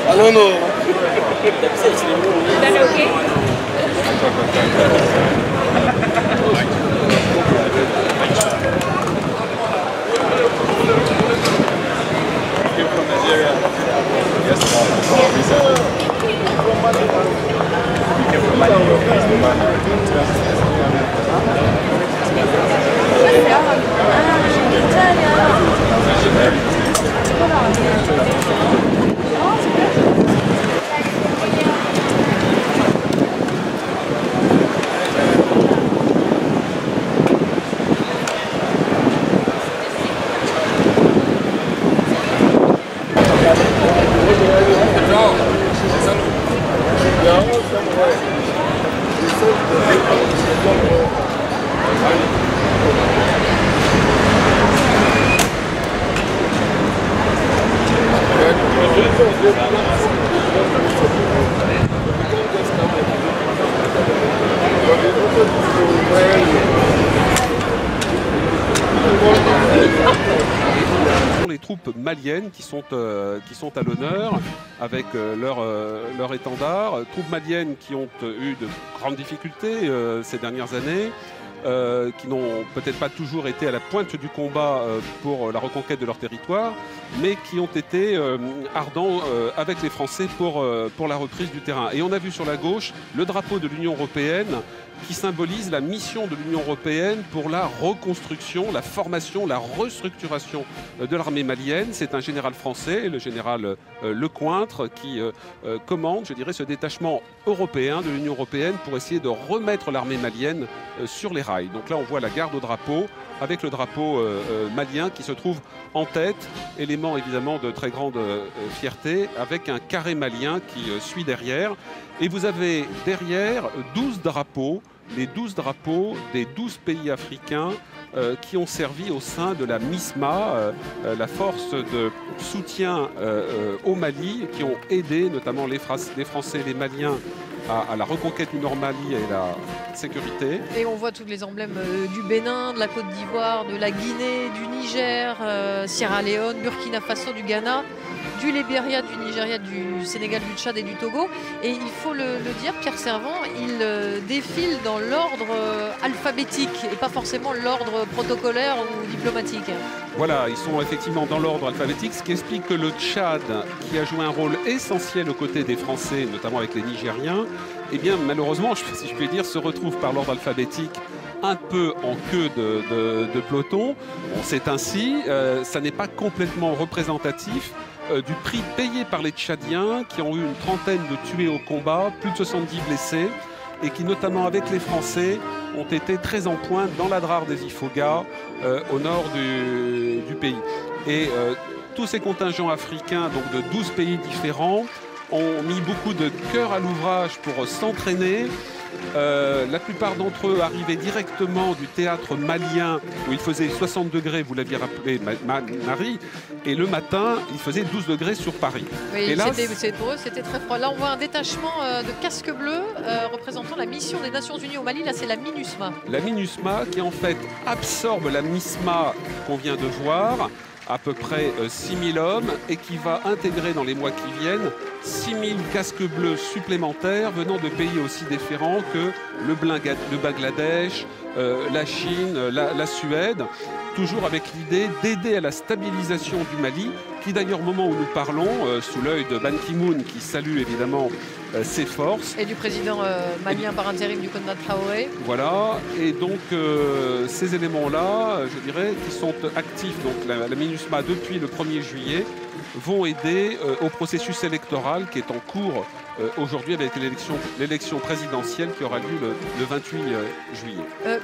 Ah non, non. Is that okay? From Nigeria. Yes, Les troupes maliennes qui sont à l'honneur avec leur étendard. Troupes maliennes qui ont eu de grandes difficultés ces dernières années, qui n'ont peut-être pas toujours été à la pointe du combat pour la reconquête de leur territoire, mais qui ont été ardents avec les Français pour la reprise du terrain. Et on a vu sur la gauche le drapeau de l'Union européenne qui symbolise la mission de l'Union européenne pour la reconstruction, la formation, la restructuration de l'armée malienne. C'est un général français, le général Lecointre, qui commande, je dirais, ce détachement européen de l'Union européenne pour essayer de remettre l'armée malienne sur les rails. Donc là, on voit la garde au drapeau, avec le drapeau malien qui se trouve en tête, élément évidemment de très grande fierté, avec un carré malien qui suit derrière. Et vous avez derrière 12 drapeaux, les 12 drapeaux des 12 pays africains qui ont servi au sein de la MISMA, la force de soutien au Mali, qui ont aidé notamment les Français et les Maliens à la reconquête du Nord-Mali et la sécurité. Et on voit tous les emblèmes du Bénin, de la Côte d'Ivoire, de la Guinée, du Niger, Sierra Leone, Burkina Faso, du Ghana, du Libéria, du Nigeria, du Sénégal, du Tchad et du Togo. Et il faut le dire, Pierre Servan, il défile dans l'ordre alphabétique et pas forcément l'ordre protocolaire ou diplomatique. Voilà, ils sont effectivement dans l'ordre alphabétique, ce qui explique que le Tchad, qui a joué un rôle essentiel aux côtés des Français, notamment avec les Nigériens, eh bien malheureusement, si je puis dire, se retrouve par l'ordre alphabétique un peu en queue de peloton. Bon, c'est ainsi, ça n'est pas complètement représentatif du prix payé par les Tchadiens, qui ont eu une trentaine de tués au combat, plus de 70 blessés, et qui, notamment avec les Français, ont été très en pointe dans la Drare des Ifoghas, au nord du pays. Et tous ces contingents africains, donc de 12 pays différents, ont mis beaucoup de cœur à l'ouvrage pour s'entraîner. La plupart d'entre eux arrivaient directement du théâtre malien où il faisait 60 degrés, vous l'aviez rappelé, Marie, et le matin, il faisait 12 degrés sur Paris. Oui, et là, pour eux, c'était très froid. Là, on voit un détachement de casques bleus représentant la mission des Nations Unies au Mali. Là, c'est la MINUSMA. La MINUSMA qui, en fait, absorbe la MISMA qu'on vient de voir, à peu près 6000 hommes, et qui va intégrer dans les mois qui viennent 6000 casques bleus supplémentaires venant de pays aussi différents que le Bangladesh, la Chine, la Suède, toujours avec l'idée d'aider à la stabilisation du Mali, qui d'ailleurs, au moment où nous parlons, sous l'œil de Ban Ki-moon, qui salue évidemment ses forces. Et du président malien par intérim du Konrad Traoré. Voilà, et donc ces éléments-là, je dirais, qui sont actifs, donc la MINUSMA depuis le 1er juillet, vont aider au processus électoral qui est en cours aujourd'hui avec l'élection présidentielle qui aura lieu le 28 juillet.